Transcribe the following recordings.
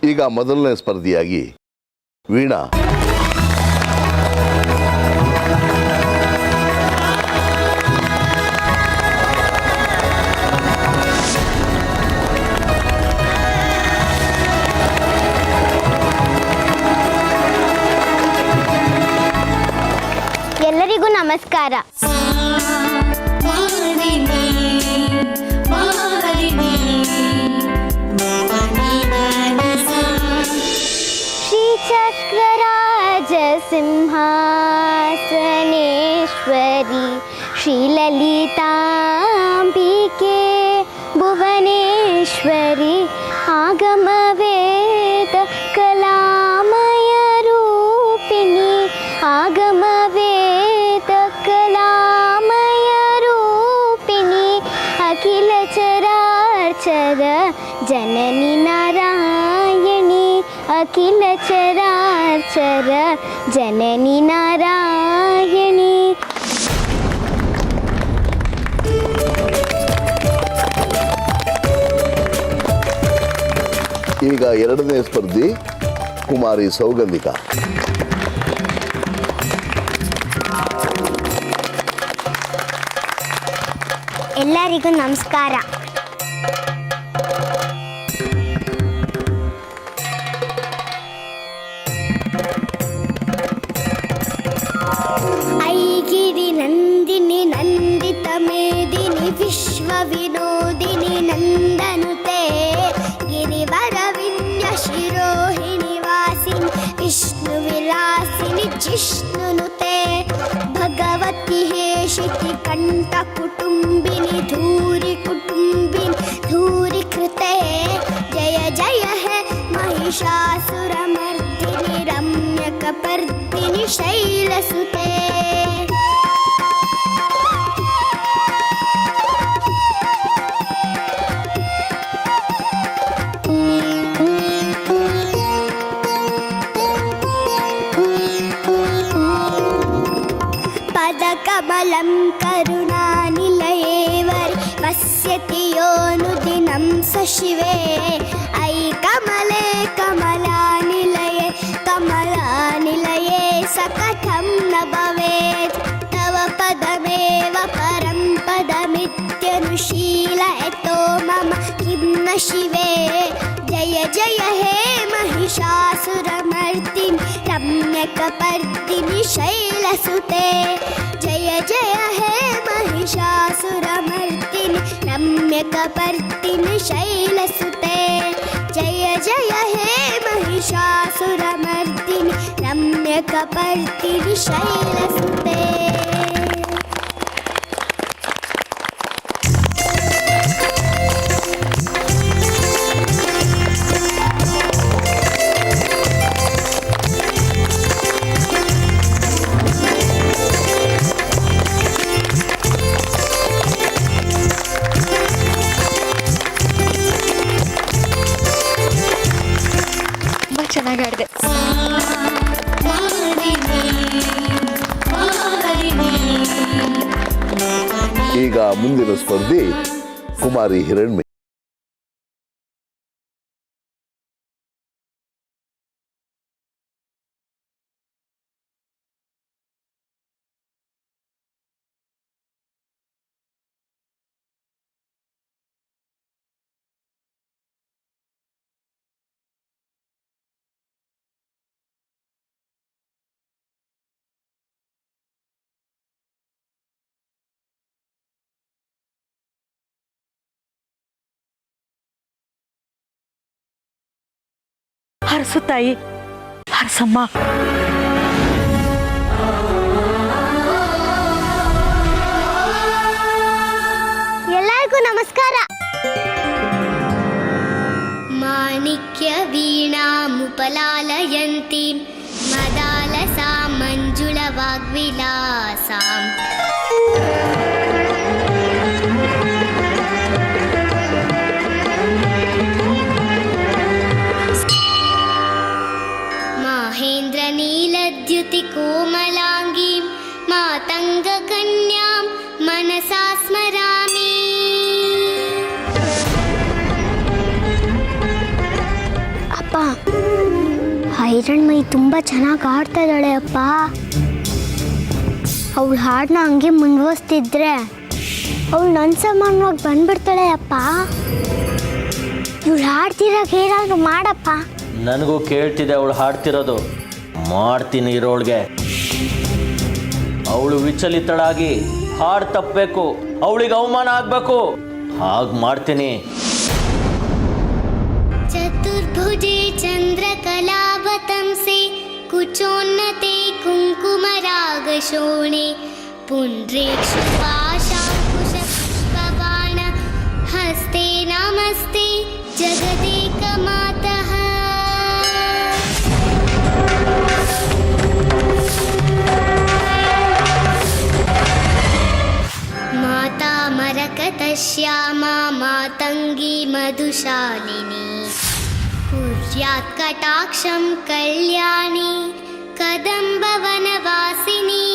ಈಗ ಮೊದಲನೇ ಸ್ಪರ್ಧಿಯಾಗಿ ವೀಣಾ. ಎಲ್ಲರಿಗೂ ನಮಸ್ಕಾರ. ಶ್ರೀಚಕ್ರರಾಜ ಸಿಂಹಾಸನೇಶ್ವರಿ ಶ್ರೀಲಲಿತಾಂಬಿಕೆ ಭುವನೇಶ್ವರಿ ಆಗಮವೇದ ಕಲಾಮಯ ರೂಪಿಣಿ ಆಗಮವೇದ ಕಲಾಮಯ ರೂಪಿಣಿ ಅಖಿಲ ಚರಾಚರ ಜನನಿ ನಾರಾಯಣಿ ಅಖಿಲ ಚರಾಚರ ಜನನಿ ನಾರಾಯಣಿ. ಈಗ ಎರಡನೇ ಸ್ಪರ್ಧಿ ಕುಮಾರಿ ಸೌಗಂಧಿಕಾ. ಎಲ್ಲರಿಗೂ ನಮಸ್ಕಾರ. ಐಗಿರಿ ನಂದಿನಿ ನಂದಿತ ಮೇದಿನಿ ವಿಶ್ವ ವಿನೋದಿನಿ ನಂದನುತೆ ಗಿರಿವರ ವಿನ್ಯ ಶಿರೋಹಿಣಿ ವಾಸಿನಿ ವಿಷ್ಣು ವಿಲಾಸಿನಿ ಜಿಷ್ಣುನುತೆ ಭಗವತಿ ಹೇಷಿತಿ ಕಂಠ ಕುಟುಂಬಿನಿ ಧೂರಿ ಕುಟುಂಬಿನಿ ಧೂರಿ ಕೃತೆ ಜಯ ಜಯ ಹೇ महिषासुर मर्दिनि रम्यकपर्दिनि शैलसुते. पदकमलं करुणानिलयेवरि पश्यति योऽनुदिनं स शिवे ऐ कमले कमलानिलये कमलानिलये स कथं न भवेत् तव पदमेव परं पदमित्यनुशीलयतो मम किं न शिवे. जय जय हे महिषासुरमर्दिनि रम्यकपर्दिनि शैलसुते जय जय हे महिषासुरमर्दिनि रम्यकपर्दिनि शैलसुते जय जय हे महिषासुरमर्दिनि रम्यकपर्दिनि शैलसुते. ಚೆನ್ನಾಗಾಡಿದೆ. ಈಗ ಮುಂದಿನ ಸ್ಪರ್ಧಿ ಕುಮಾರಿ ಹಿರಣ್ಮಯಿ. ಹರಸು ತಾಯಿ, ಹರಸಮ್ಮ. ಎಲ್ಲರಿಗೂ ನಮಸ್ಕಾರ. ಮಾಣಿಕ್ಯ ವೀಣಾ ಮುಪಲಾಲಯಂತಿ ಮದಾಲಸಾ ಮಂಜುಳ ವಾಗ್ವಿಲಾಸಾಂ ಮಹೇಂದ್ರ ನೀಲದ್ಯುತಿ ಕೋಮಲಾಂಗೀಂ ಮಾತಂಗ ಕನ್ಯಾಂ ಮನಸಾ ಸ್ಮರಾಮಿ. ಅಪ್ಪ ಹಿರಣ್ಮಯಿ ತುಂಬ ಚೆನ್ನಾಗಿ ಆಡ್ತಾ ಇದ್ದಾಳೆ ಅಪ್ಪ. ಅವಳು ಹಾಡನ್ನ ಹಂಗೆ ಮುಂದುವರಿಸ್ತಿದ್ರೆ ಅವಳು ನನ್ನ ಸಮಾನವಾಗಿ ಬಂದ್ಬಿಡ್ತಾಳೆ ಅಪ್ಪ. ಇವಳು ಹಾಡ್ತಿರಾಗ ಏನಾದರೂ ಮಾಡಪ್ಪ. ನನಗೂ ಕೇಳ್ತಿದೆ ಅವಳು ಹಾಡ್ತಿರೋದು. ಮಾಡ್ತೀನಿ ಇರೋಳ್ಗೆ. ಅವಳು ವಿಚಲಿತಳಾಗಿ ಹಾಡು ತಪ್ಪಬೇಕು, ಅವಳಿಗೆ ಅವಮಾನ ಆಗಬೇಕು. ಹಾಗೆ ಮಾಡ್ತೀನಿ. ಚತುರ್ಭುಜೆ ಚಂದ್ರಕಲಾವತಂಸೆ ಕುಚೋನ್ನತೆ ಕುಂಕುಮರಾಗಶೋಣೆ ಪುಂಡ್ರೇಕ್ಷುಪಾಶಾಂಕುಶಪುಷ್ಪಬಾಣ ಹಸ್ತೆ ನಮಸ್ತೆ ಜಗದೇಕಮಾತಃ. ಮಾತಾ ಮರಕತಶ್ಯಾಮಾ ಮಾತಂಗಿ ಮಧುಶಾಲಿನಿ ಕುರ್ಯಾತ್ ಕಟಾಕ್ಷಂ ಕಲ್ಯಾಣಿ ಕದಂಬವನವಾಸಿನಿ.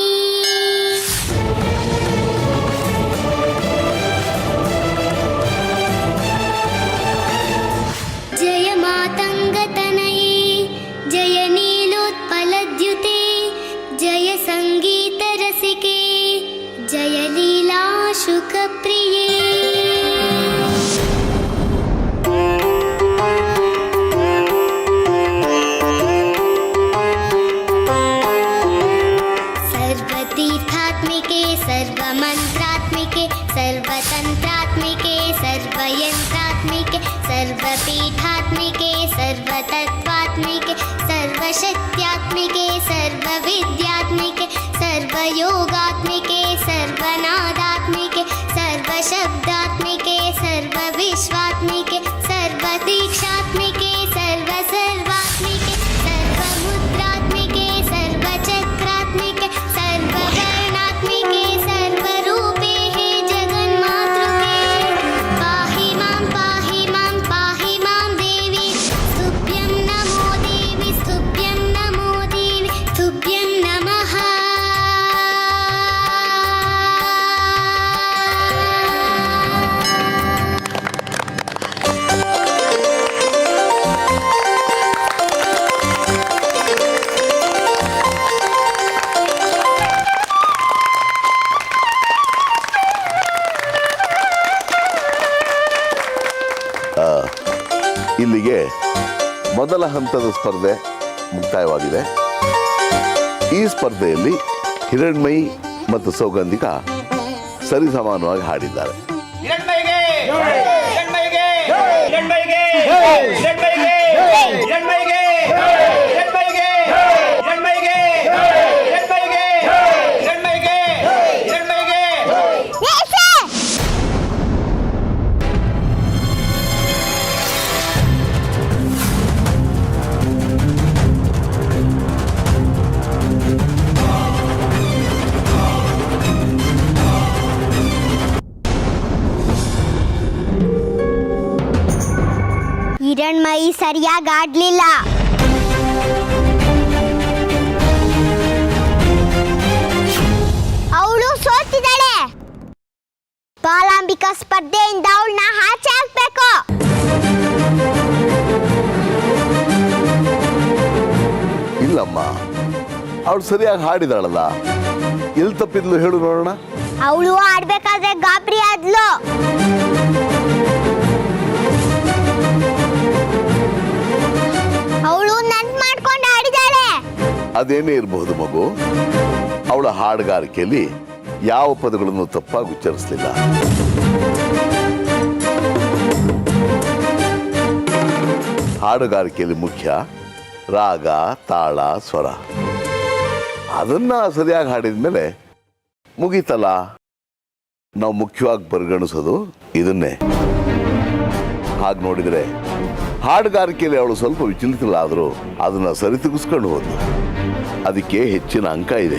ಜಯ ಮಾತಂಗತನಯೇ ಜಯ ನೀಲೋತ್ಪಲದ್ಯುತೆ ಜಯ ಸಂಗೀತರಸಿಕೆ ಜಯ ಲೀಲಾ ಶುಕಪ್ರಿಯೇ. सर्वतीर्थात्मिके सर्वमन्त्रात्मिके सर्वतन्त्रात्मिके सर्वयन्त्रात्मिके सर्वपीठात्मिके सर्वतत्त्वात्मिके सर्वशक्त्यात्मिके सर्वविद्यात्मिके सर्वयोगात्मिके सर्वनादात्मिके सर्वशब्दात्मिके सर्वविश्वात्मिके सर्वदीक्षात्मिके सर्वसर्वात्मिके सर्वमुद्रात्मिके सर्वचक्रात्मिके सर्ववर्णात्मिके सर्वरूपे हे जगन्मातृके पाहि मां देवी स्तुभ्यं नमो देवी स्तुभ्यं नमो देवी स्तुभ्यं नमः. ಇಲ್ಲಿಗೆ ಮೊದಲ ಹಂತದ ಸ್ಪರ್ಧೆ ಮುಕ್ತಾಯವಾಗಿದೆ. ಈ ಸ್ಪರ್ಧೆಯಲ್ಲಿ ಹಿರಣ್ಮಯಿ ಮತ್ತು ಸೌಗಂಧಿಕಾ ಸರಿಸಮಾನವಾಗಿ ಹಾಡಿದ್ದಾರೆ. ಹಿರಣ್ಮಯಿ ಸರಿಯಾಗಿ ಆಡ್ಲಿಲ್ಲ. ಅವಳು ಸೋತಿದ್ದಾಳೆ. ಬಾಲಾಂಬಿಕಾ ಸ್ಪರ್ಧೆಯಿಂದ ಅವಳನ್ನ ಆಚೆ ಹಾಕ್ಬೇಕು. ಇಲ್ಲಮ್ಮ, ಅವಳು ಸರಿಯಾಗಿ ಹಾಡಿದಾಳಲ್ಲ, ಎಲ್ಲಿ ತಪ್ಪಿದ್ಲು ಹೇಳು ನೋಡೋಣ. ಅವಳು ಆಡ್ಬೇಕಾದ್ರೆ ಗಾಬರಿ ಆದ್ಲು. ಅವಳು ನನ್ ಮಾಡ್ಕೊಂಡು ಆಡಿದಾಳೆ. ಅದೇನೇ ಇರಬಹುದು ಮಗು, ಅವಳ ಹಾಡುಗಾರಿಕೆಯಲ್ಲಿ ಯಾವ ಪದಗಳನ್ನು ತಪ್ಪಾಗಿ ಉಚ್ಚರಿಸಲಿಲ್ಲ. ಹಾಡುಗಾರಿಕೆಯಲ್ಲಿ ಮುಖ್ಯ ರಾಗ, ತಾಳ, ಸ್ವರ. ಅದನ್ನ ಸರಿಯಾಗಿ ಹಾಡಿದ ಮೇಲೆ ಮುಗೀತಲ್ಲ. ನಾವು ಮುಖ್ಯವಾಗಿ ಪರಿಗಣಿಸೋದು ಇದನ್ನೇ. ಹಾಗೆ ನೋಡಿದರೆ ಹಾಡುಗಾರಿಕೆಯಲ್ಲಿ ಅವಳು ಸ್ವಲ್ಪ ವಿಚಲಿತಳಾದರೂ ಅದನ್ನು ಸರಿತೂಗಿಸ್ಕೊಂಡು ಹೋದ್ಲು. ಅದಕ್ಕೆ ಹೆಚ್ಚಿನ ಅಂಕ ಇದೆ.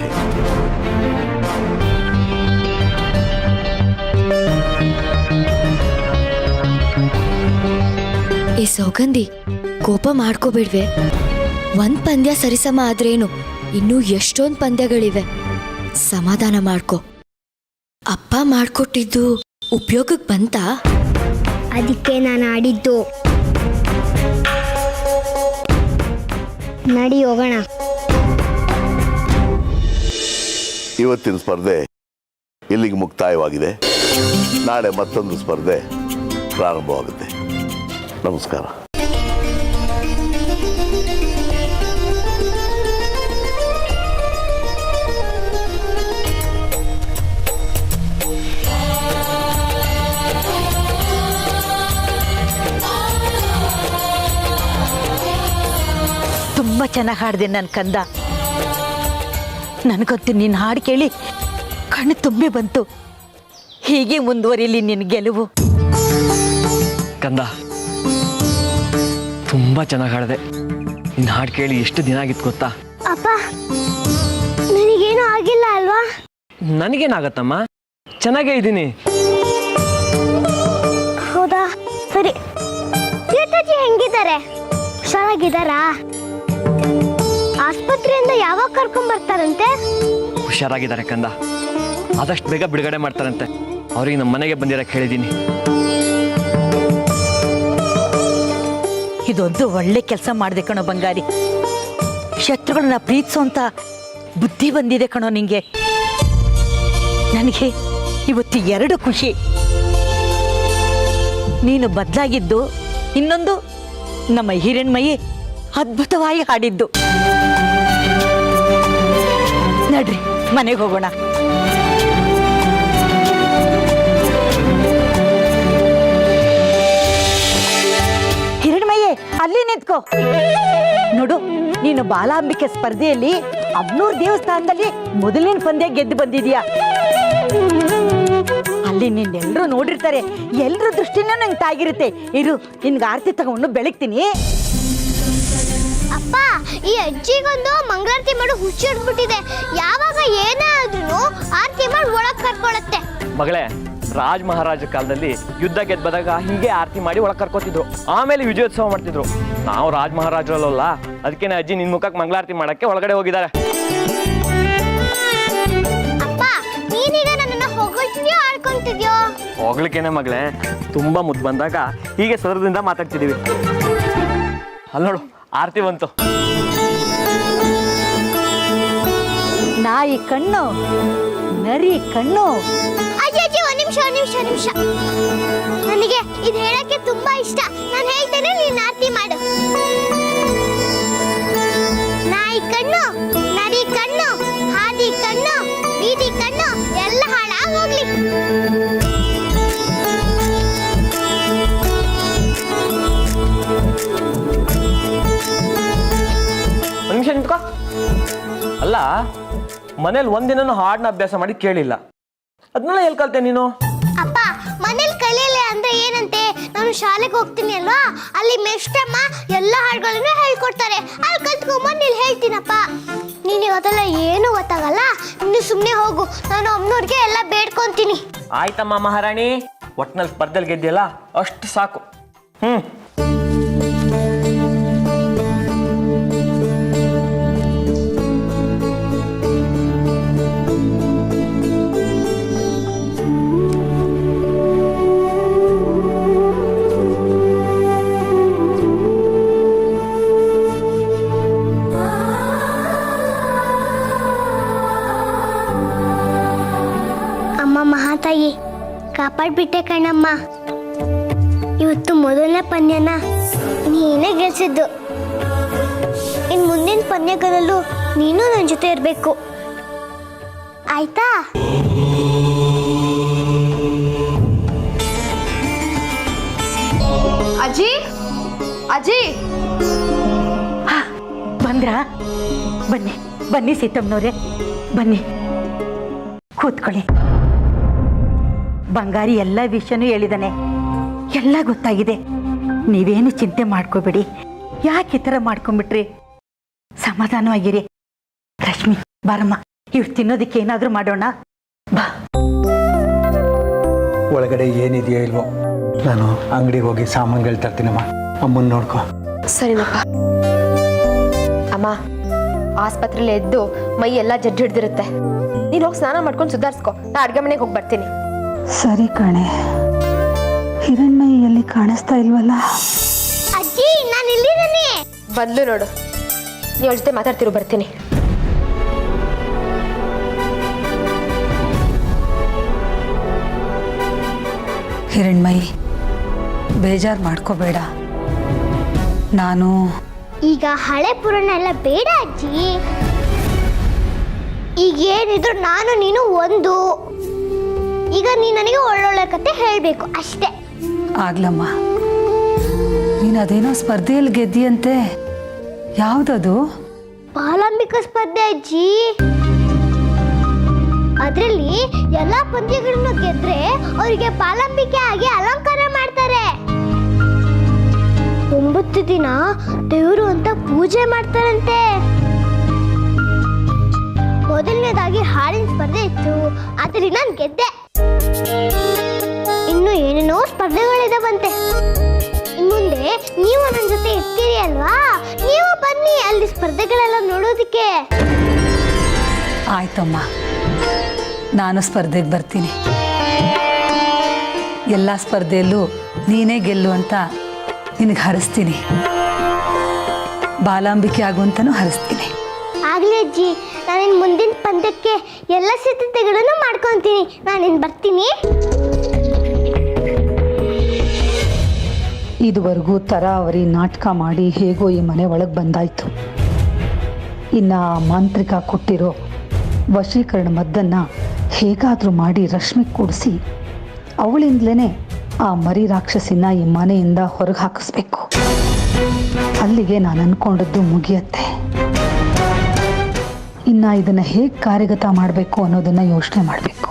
ಏ ಸೌಗಂಧಿ, ಕೋಪ ಮಾಡ್ಕೋಬೇಡ್ವೆ. ಒಂದ್ ಪಂದ್ಯ ಸರಿಸಮ ಆದ್ರೇನು, ಇನ್ನೂ ಎಷ್ಟೊಂದ್ ಪಂದ್ಯಗಳಿವೆ. ಸಮಾಧಾನ ಮಾಡ್ಕೋ. ಅಪ್ಪ ಮಾಡ್ಕೊಟ್ಟಿದ್ದು ಉಪಯೋಗಕ್ಕೆ ಬಂತಾ? ಅದಕ್ಕೆ ನಾನು ಆಡಿದ್ದು. ನಡಿ ಹೋಗೋಣ. ಇವತ್ತಿನ ಸ್ಪರ್ಧೆ ಇಲ್ಲಿಗೆ ಮುಕ್ತಾಯವಾಗಿದೆ. ನಾಳೆ ಮತ್ತೊಂದು ಸ್ಪರ್ಧೆ ಪ್ರಾರಂಭವಾಗುತ್ತೆ. ನಮಸ್ಕಾರ. ತುಂಬ ಚೆನ್ನಾಗಿ ಹಾಡಿದೆ ನನ್ನ ಕಂದ. ನನಗಂತೂ ನಿನ್ನ ಹಾಡು ಕೇಳಿ ಕಣ್ಣು ತುಂಬಿ ಬಂತು. ಹೀಗೆ ಮುಂದುವರಿಲಿ ನಿನ್ನ ಗೆಲುವು. ಕಂದ, ತುಂಬ ಚೆನ್ನಾಗಿ ಹಾಡಿದೆ. ನಿನ್ನ ಹಾಡು ಕೇಳಿ ಎಷ್ಟು ದಿನ ಆಗಿತ್ತು ಗೊತ್ತಾ? ಅಪ್ಪ, ನನಗೇನು ಆಗಿಲ್ಲ ಅಲ್ವಾ? ನನಗೇನಾಗತ್ತಮ್ಮ, ಚೆನ್ನಾಗೇ ಇದ್ದೀನಿ. ಹೌದಾ? ಸರಿ. ತೀರ್ಥಜಿ ಹೆಂಗಿದ್ದಾರೆ? ಹುಷಾರಾಗಿದ್ದಾರಾ? ಆಸ್ಪತ್ರೆಯಿಂದ ಯಾವಾಗ ಕರ್ಕೊಂಡ್ ಬರ್ತಾರಂತೆ? ಹುಷಾರಾಗಿದ್ದಾರೆ ಕಂದ. ಆದಷ್ಟು ಬೇಗ ಬಿಡುಗಡೆ ಮಾಡ್ತಾರಂತೆ. ಅವ್ರಿಗೆ ನಮ್ಮ ಮನೆಗೆ ಬಂದಿರಕ್ಕೆ ಹೇಳಿದ್ದೀನಿ. ಇದೊಂದು ಒಳ್ಳೆ ಕೆಲಸ ಮಾಡಿದೆ ಕಣೋ ಬಂಗಾರಿ. ಶತ್ರುಗಳನ್ನ ಪ್ರೀತಿಸೋಂಥ ಬುದ್ಧಿ ಬಂದಿದೆ ಕಣೋ ನಿಂಗೆ. ನನಗೆ ಇವತ್ತು ಎರಡು ಖುಷಿ. ನೀನು ಬದಲಾಗಿದ್ದು, ಇನ್ನೊಂದು ನಮ್ಮ ಹಿರಣ್ಮಯಿ ಅದ್ಭುತವಾಗಿ ಹಾಡಿದ್ದು. ನಡ್ರಿ ಮನೆಗೆ ಹೋಗೋಣ. ಹಿರಣ್ಮಯ್ಯೆ, ಅಲ್ಲಿ ನಿಂತ್ಕೋ. ನೋಡು, ನೀನು ಬಾಲಾಂಬಿಕೆ ಸ್ಪರ್ಧೆಯಲ್ಲಿ ಅಬ್ನೂರ್ ದೇವಸ್ಥಾನದಲ್ಲಿ ಮೊದಲಿನ ಪಂದ್ಯ ಗೆದ್ದು ಬಂದಿದ್ಯಾ. ಅಲ್ಲಿ ನಿನ್ನೆಲ್ಲರೂ ನೋಡಿರ್ತಾರೆ. ಎಲ್ರ ದೃಷ್ಟಿನೂ ನಂಗೆ ತಾಗಿರುತ್ತೆ. ಇರು, ನಿನ್ಗೆ ಆರತಿ ತಗೊಂಡು ಬೆಳಗ್ತೀನಿ. ಅಪ್ಪ, ಈ ಅಜ್ಜಿಗೊಂದು ಮಂಗಳಾರತಿ ಮಾಡೋ ಹುಚ್ಚಿಡ್ಬಿಟ್ಟಿದೆ. ಯಾವಾಗ ಏನೇ ಆದ್ರೂ ಆರತಿ ಮಾಡಿ ಒಳಗ್ ಕರ್ಕೊಳತ್ತೆ. ಮಗಳೇ, ರಾಜ್ ಮಹಾರಾಜ ಕಾಲದಲ್ಲಿ ಯುದ್ಧ ಗೆದ್ದು ಬಂದಾಗ ಹೀಗೆ ಆರತಿ ಮಾಡಿ ಒಳಗೆ ಕರ್ಕೋತಿದ್ರು. ಆಮೇಲೆ ವಿಜಯೋತ್ಸವ ಮಾಡ್ತಿದ್ರು. ನಾವು ರಾಜ್ ಮಹಾರಾಜರಲ್ಲ, ಅದಕ್ಕೇನೆ ಅಜ್ಜಿ ನಿನ್ ಮುಖಕ್ಕೆ ಮಂಗಳಾರತಿ ಮಾಡಕ್ಕೆ ಒಳಗಡೆ ಹೋಗಿದ್ದಾರೆ. ಅಪ್ಪ, ನೀನೀಗ ನನ್ನನ್ನ ಹೊಗಳ್ತಿದ್ಯೋ ಆಡ್ಕೊಂತಿದ್ಯೋ? ಹೋಗ್ಲಿಕ್ಕೇನೆ ಮಗಳೇ, ತುಂಬಾ ಮುದ್ದು ಬಂದಾಗ ಹೀಗೆ ಸದರದಿಂದ ಮಾತಾಡ್ತಿದೀವಿ. ಅಲ್ಲಿ ನೋಡು, ಆರತಿ ಬಂತು. ನಾಯಿ ಕಣ್ಣು, ನರಿ ಕಣ್ಣು. ಅಜ್ಜಿ, ಒಂದ್ ನಿಮಿಷ. ನನಗೆ ಇದು ಹೇಳಕ್ಕೆ ತುಂಬಾ ಇಷ್ಟ. ನಾನು ಹೇಳ್ತೇನೆ, ನೀನ್ ಆರತಿ ಮಾಡು. ನಾಯಿ ಕಣ್ಣು, ನರಿ ಕಣ್ಣು, ಹಾದಿ ಕಣ್ಣು, ಬೀದಿ ಕಣ್ಣು ಎಲ್ಲ ಹಾಳಾಗ್ ಹೋಗ್ಲಿ. ಒಂದು ನಿಮಿಷ ನಿಂತ್ಕೋ. ಅಲ್ಲ, ಮನೇಲಿ ಒಂದಿನ ಹಾಡನ್ನ ಅಭ್ಯಾಸ ಮಾಡಿ ಕೇಳಿಲ್ಲ. ಅದನ್ನೆಲ್ಲ ಎಲ್ಲಿ ಕಲ್ತೆ ನೀನು? ಅಪ್ಪ, ಮನೇಲಿ ಕಲಿಯಲ್ಲ ಅಂದ್ರೆ ಏನಂತೆ? ನಾನು ಶಾಲೆಗೆ ಹೋಗ್ತೀನಿ ಅಲ್ವಾ, ಅಲ್ಲಿ ಮೆಸ್ಟಮ್ಮ ಎಲ್ಲ ಹಾಡುಗಳನ್ನು ಹೇಳ್ಕೊಡ್ತಾರೆ. ಅಲ್ಲಿ ಕಲ್ತ್ಕೊಂಬಂದು ಇಲ್ಲಿ ಹೇಳ್ತೀನಪ್ಪ. ನೀನು ಇವತ್ತೆಲ್ಲ ಏನು ಗೊತ್ತಾಗಲ್ಲ. ನೀನು ಸುಮ್ಮನೆ ಹೋಗು, ನಾನು ಅಮ್ಮನವ್ರಿಗೆ ಎಲ್ಲ ಬೇಡ್ಕೊಂತೀನಿ. ಆಯ್ತಮ್ಮ ಮಹಾರಾಣಿ, ಒಟ್ನಲ್ಲಿ ಸ್ಪರ್ಧೆಯಲ್ಲಿ ಗೆದ್ದಿಯಲ್ಲ, ಅಷ್ಟು ಸಾಕು. ಮಹಾತಾಯಿ, ಕಾಪಾಡ್ಬಿಟ್ಟೆ ಕಣಮ್ಮ. ಇವತ್ತು ಮೊದಲನೇ ಪಂದ್ಯನ ನೀನೇ ಗೆಲ್ಸಿದ್ದು. ಇನ್ ಮುಂದಿನ ಪಂದ್ಯಗಳಲ್ಲೂ ನೀನು ನನ್ನ ಜೊತೆ ಇರಬೇಕು, ಆಯ್ತಾ? ಅಜ್ಜಿ, ಅಜ್ಜಿ ಬಂದ್ರಾ? ಬನ್ನಿ ಬನ್ನಿ ಸೀತಮ್ಮನವ್ರೆ, ಬನ್ನಿ ಕೂತ್ಕೊಳ್ಳಿ. ಬಂಗಾರಿ ಎಲ್ಲ ವಿಷಯನೂ ಹೇಳಿದಾನೆ, ಎಲ್ಲ ಗೊತ್ತಾಗಿದೆ. ನೀವೇನು ಚಿಂತೆ ಮಾಡ್ಕೋಬೇಡಿ. ಯಾಕೆ ಈ ಥರ ಮಾಡ್ಕೊಂಡ್ಬಿಟ್ರಿ? ಸಮಾಧಾನವಾಗಿರಿ. ರಶ್ಮಿ, ಬಾರಮ್ಮ, ಇವ್ರು ತಿನ್ನೋದಕ್ಕೆ ಏನಾದರೂ ಮಾಡೋಣ ಬಾ. ಒಳಗಡೆ ಏನಿದೆಯೋ ಇಲ್ವೋ, ನಾನು ಅಂಗಡಿಗೆ ಹೋಗಿ ಸಾಮಾನುಗಳು ತರ್ತೀನಮ್ಮ. ಅಮ್ಮನ ನೋಡ್ಕೊ. ಸರಿನಪ್ಪ. ಅಮ್ಮ, ಆಸ್ಪತ್ರೆಯಲ್ಲಿ ಎದ್ದು ಮೈ ಎಲ್ಲ ಜಡ್ಡು ಹಿಡ್ದಿರುತ್ತೆ. ನೀನು ಹೋಗಿ ಸ್ನಾನ ಮಾಡ್ಕೊಂಡು ಸುಧಾರಿಸ್ಕೊ. ನಾ ಅಡ್ಗೆ ಮನೆಗೆ ಹೋಗಿ ಬರ್ತೀನಿ. ಸರಿ ಕಣೆ. ಹಿರಣ್ಮಯಿ ಎಲ್ಲಿ ಕಾಣಿಸ್ತಾ ಇಲ್ವಲ್ಲ? ಅಜ್ಜಿ, ನಾನು ಇಲ್ಲಿದ್ದೀನಿ. ಬಂದ್ಲು ನೋಡು. ನೀವು ಅವ್ರ ಜೊತೆ ಮಾತಾಡ್ತಿರೋ, ಬರ್ತೀನಿ. ಹಿರಣ್ಮಯಿ, ಬೇಜಾರು ಮಾಡ್ಕೋಬೇಡ. ನಾನು ಈಗ ಹಳೆ ಪುರಾಣ ಎಲ್ಲ ಬೇಡ ಅಜ್ಜಿ. ಈಗ ಏನಿದ್ರು ನಾನು ನೀನು ಒಂದು. ಈಗ ನೀನು ನನಗೆ ಒಳ್ಳೊಳ್ಳೆ ಕತೆ ಹೇಳಬೇಕು ಅಷ್ಟೇ. ಆಗ್ಲಮ್ಮ, ನೀನು ಅದೇನೋ ಸ್ಪರ್ಧೆಯಲ್ಲಿ ಗೆದ್ದಿಯಂತೆ, ಯಾವುದದು? ಬಾಲಾಂಬಿಕ ಸ್ಪರ್ಧೆ ಅಜ್ಜಿ. ಅದರಲ್ಲಿ ಎಲ್ಲಾ ಪಂದ್ಯಗಳನ್ನು ಗೆದ್ರೆ ಅವರಿಗೆ ಬಾಲಾಂಬಿಕೆ ಆಗಿ ಅಲಂಕಾರ ಮಾಡ್ತಾರೆ. 9 ದಿನ ದೇವರು ಅಂತ ಪೂಜೆ ಮಾಡ್ತಾರಂತೆ. ಮೊದಲನೇದಾಗಿ ಹಾಡಿನ ಸ್ಪರ್ಧೆ ಇತ್ತು, ಅದರಲ್ಲಿ ನಾನು ಗೆದ್ದೆ. ಇನ್ನು ಏನೇನೋ ಸ್ಪರ್ಧೆಗಳಿದಾವಂತೆ. ಮುಂದೆ ನೀವು ನನ್ನ ಜೊತೆ ಇರ್ತೀರಿ ಅಲ್ವಾ, ನೀವು ಬನ್ನಿ ಅಲ್ಲಿ ಸ್ಪರ್ಧೆಗಳೆಲ್ಲ ನೋಡೋದಕ್ಕೆ. ಆಯ್ತಮ್ಮ, ನಾನು ಸ್ಪರ್ಧೆಗೆ ಬರ್ತೀನಿ. ಎಲ್ಲ ಸ್ಪರ್ಧೆಯಲ್ಲೂ ನೀನೇ ಗೆಲ್ಲು ಅಂತ ನಿನಗೆ ಹರಿಸ್ತೀನಿ. ಬಾಲಾಂಬಿಕೆ ಆಗುವಂತನೂ ಹರಿಸ್ತೀನಿ. ಆಗ್ಲಿ ಅಜ್ಜಿ, ನಾನಿನ್ ಮುಂದಿನ ಪಂದ್ಯಕ್ಕೆ ಎಲ್ಲ ಸಿದ್ಧತೆಗಳನ್ನು ಮಾಡ್ಕೊತೀನಿ. ನಾನಿನ್ ಬರ್ತೀನಿ. ಇದುವರೆಗೂ ತರಾವರಿ ನಾಟಕ ಮಾಡಿ ಹೇಗೋ ಈ ಮನೆ ಒಳಗೆ ಬಂದಾಯ್ತು. ಇನ್ನು ಆ ಮಾಂತ್ರಿಕ ಕೊಟ್ಟಿರೋ ವಶೀಕರಣ ಮದ್ದನ್ನು ಹೇಗಾದರೂ ಮಾಡಿ ರಶ್ಮಿ ಕೂಡಿಸಿ ಅವಳಿಂದಲೇ ಆ ಮರಿ ರಾಕ್ಷಸಿನ ಈ ಮನೆಯಿಂದ ಹೊರಗೆ ಹಾಕಿಸ್ಬೇಕು. ಅಲ್ಲಿಗೆ ನಾನು ಅಂದ್ಕೊಂಡದ್ದು ಮುಗಿಯತ್ತೆ. ಇನ್ನು ಇದನ್ನು ಹೇಗೆ ಕಾರ್ಯಗತ ಮಾಡಬೇಕು ಅನ್ನೋದನ್ನು ಯೋಚನೆ ಮಾಡಬೇಕು.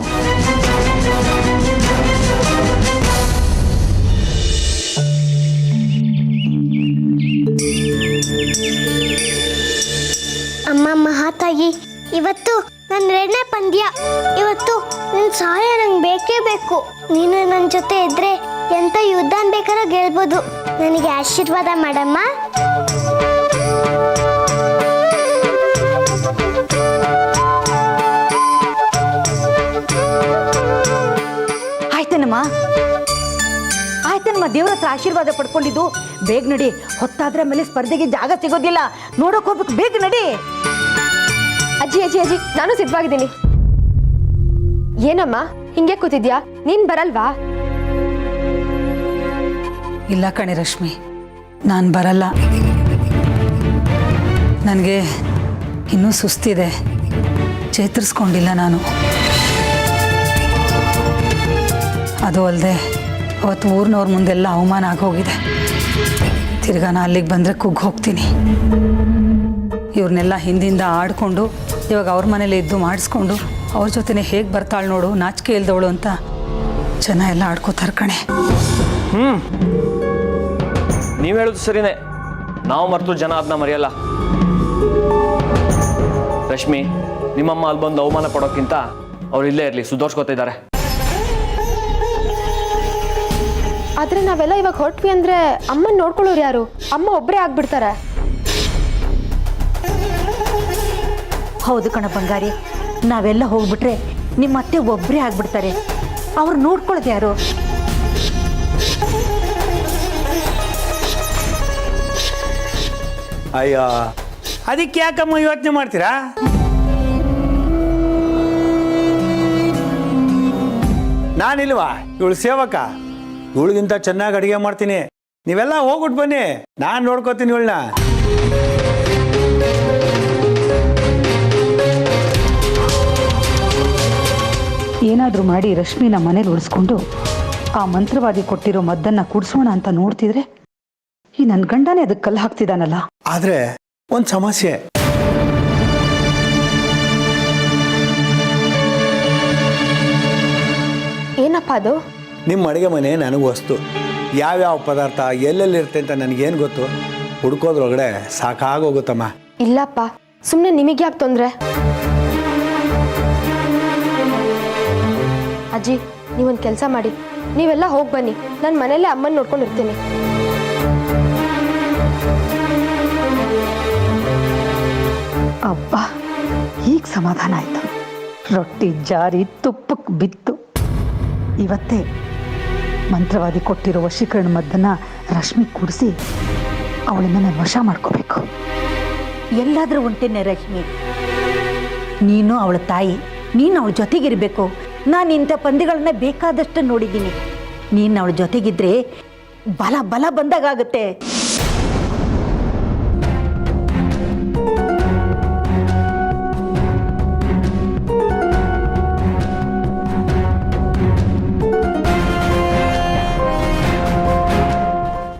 ಅಮ್ಮ ಮಹಾತಾಯಿ, ಇವತ್ತು ನನ್ನ 2ನೇ ಪಂದ್ಯ. ಇವತ್ತು ನಿನ್ನ ಸಹಾಯ ನಂಗೆ ಬೇಕೇ ಬೇಕು. ನೀನು ನನ್ನ ಜೊತೆ ಇದ್ರೆ ಎಂಥ ಯುದ್ಧ ಬೇಕಾದ್ರೂ ಗೆಲ್ಬೋದು. ನನಗೆ ಆಶೀರ್ವಾದ ಮಾಡಮ್ಮ. ಆಯ್ತೇನಮ್ಮ, ದೇವ್ರ ಹತ್ರ ಆಶೀರ್ವಾದ ಪಡ್ಕೊಂಡಿದ್ದು. ಬೇಗ ನಡಿ, ಹೊತ್ತಾದ್ರೆ ಮೇಲೆ ಸ್ಪರ್ಧೆಗೆ ಜಾಗ ಸಿಗೋದಿಲ್ಲ. ನೋಡಕ್ ಹೋಗ್ಬೇಕು, ಬೇಗ ನಡಿ. ಅಜ್ಜಿ ಅಜ್ಜಿ ಅಜ್ಜಿ, ನಾನು ಸಿದ್ಧವಾಗಿದ್ದೀನಿ. ಏನಮ್ಮ ಹಿಂಗೆ ಕೂತಿದ್ಯಾ? ನೀನ್ ಬರಲ್ವಾ? ಇಲ್ಲ ಕಣೆ ರಶ್ಮಿ, ನಾನು ಬರಲ್ಲ. ನನಗೆ ಇನ್ನೂ ಸುಸ್ತಿದೆ, ಚೇತರಿಸ್ಕೊಂಡಿಲ್ಲ ನಾನು. ಅದು ಅಲ್ಲದೆ ಅವತ್ತು ಊರಿನವ್ರ ಮುಂದೆಲ್ಲ ಅವಮಾನ ಆಗೋಗಿದೆ. ತಿರ್ಗಾ ನಾನು ಅಲ್ಲಿಗೆ ಬಂದರೆ ಕುಗ್ಗಿ ಹೋಗ್ತೀನಿ. ಇವ್ರನ್ನೆಲ್ಲ ಹಿಂದಿಂದ ಆಡಿಕೊಂಡು ಇವಾಗ ಅವ್ರ ಮನೇಲಿ ಇದ್ದು ಮಾಡಿಸ್ಕೊಂಡು ಅವ್ರ ಜೊತೆನೇ ಹೇಗೆ ಬರ್ತಾಳೆ ನೋಡು, ನಾಚಿಕೆ ಇಲ್ದವಳು ಅಂತ ಜನ ಎಲ್ಲ ಆಡ್ಕೋತಾರೆ ಕಣೆ. ನೀವು ಹೇಳೋದು ಸರಿನೇ. ನಾವು ಮರೆತು ಜನ ಅದನ್ನ ಮರೆಯಲ್ಲ. ರಶ್ಮಿ, ನಿಮ್ಮಮ್ಮ ಅಲ್ಲಿ ಬಂದು ಅವಮಾನ ಪಡೋಕ್ಕಿಂತ ಅವ್ರು ಇಲ್ಲೇ ಇರಲಿ, ಸುಧಾರಿಸ್ಕೊತಿದ್ದಾರೆ. ಆದ್ರೆ ನಾವೆಲ್ಲ ಇವಾಗ ಹೊರಟ್ವಿ ಅಂದ್ರೆ ಅಮ್ಮನ್ ನೋಡ್ಕೊಳ್ಳೋರು ಯಾರು? ಅಮ್ಮ ಒಬ್ಬರೇ ಆಗ್ಬಿಡ್ತಾರೆ. ಹೌದು ಕಣ ಬಂಗಾರಿ, ನಾವೆಲ್ಲ ಹೋಗ್ಬಿಟ್ರೆ ನಿಮ್ಮ ಅತ್ತೆ ಒಬ್ಬರೇ ಆಗ್ಬಿಡ್ತಾರೆ. ಅವ್ರು ನೋಡ್ಕೊಳ್ಳೋದು ಯಾರು? ಅಯ್ಯೋ, ಅದಕ್ಕೆ ಯಾಕಮ್ಮ ಯೋಚನೆ ಮಾಡ್ತೀರಾ? ನಾನಿಲ್ವಾ ಇವಳು ಸೇವಕ? ಇವಳಿಗಿಂತ ಚೆನ್ನಾಗಿ ಅಡುಗೆ ಮಾಡ್ತೀನಿ. ನೀವೆಲ್ಲ ಹೋಗ್ಬಿಟ್ಟು ಬನ್ನಿ, ನಾನು ನೋಡ್ಕೋತೀನಿ ಇವಳನ್ನ. ಏನಾದರೂ ಮಾಡಿ ರಶ್ಮಿನ ಮನೇಲಿ ಉಳಿಸ್ಕೊಂಡು ಆ ಮಂತ್ರವಾದಿ ಕೊಟ್ಟಿರೋ ಮದ್ದನ್ನು ಕುಡಿಸೋಣ ಅಂತ ನೋಡ್ತಿದ್ರೆ ಈ ನನ್ನ ಗಂಡನೇ ಅದಕ್ಕೆ ಕಲ್ಲು ಹಾಕ್ತಿದ್ದಾನಲ್ಲ. ಆದರೆ ಒಂದು ಸಮಸ್ಯೆ. ಏನಪ್ಪ ಅದು? ನಿಮ್ಮ ಅಡುಗೆ ಮನೆ ನನಗೆ ವಸ್ತು. ಯಾವ್ಯಾವ ಪದಾರ್ಥ ಎಲ್ಲೆಲ್ಲಿರುತ್ತೆ ಅಂತ ನನಗೇನು ಗೊತ್ತು? ಹುಡ್ಕೋದ್ರೊಳಗಡೆ ಸಾಕಾಗೋಗುತ್ತಮ್ಮ. ಇಲ್ಲಪ್ಪ, ಸುಮ್ಮನೆ ನಿಮಗೆ ಯಾಕೆ ತೊಂದರೆ? ಅಜ್ಜಿ, ನೀವೊಂದು ಕೆಲಸ ಮಾಡಿ, ನೀವೆಲ್ಲ ಹೋಗಿ ಬನ್ನಿ. ನಾನು ಮನೇಲೆ ಅಮ್ಮನ ನೋಡ್ಕೊಂಡಿರ್ತೀನಿ. ಅಬ್ಬಾ, ಈಗ ಸಮಾಧಾನ ಆಯ್ತು. ರೊಟ್ಟಿ ಜಾರಿ ತುಪ್ಪಕ್ಕೆ ಬಿತ್ತು. ಇವತ್ತೇ ಮಂತ್ರವಾದಿ ಕೊಟ್ಟಿರೋ ವಶೀಕರಣ ಮದ್ದನ್ನು ರಶ್ಮಿ ಕುಡಿಸಿ ಅವಳನ್ನ ನಾನು ವಶ ಮಾಡ್ಕೋಬೇಕು. ಎಲ್ಲಾದರೂ ಉಂಟೇನೆ ರಶ್ಮಿ. ನೀನು ಅವಳ ತಾಯಿ, ನೀನು ಅವಳ ಜೊತೆಗಿರಬೇಕು. ನಾನು ಇಂಥ ಪಂದ್ಯಗಳನ್ನ ಬೇಕಾದಷ್ಟು ನೋಡಿದ್ದೀನಿ. ನೀನು ಅವಳ ಜೊತೆಗಿದ್ರೆ ಬಲ ಬಂದಾಗುತ್ತೆ.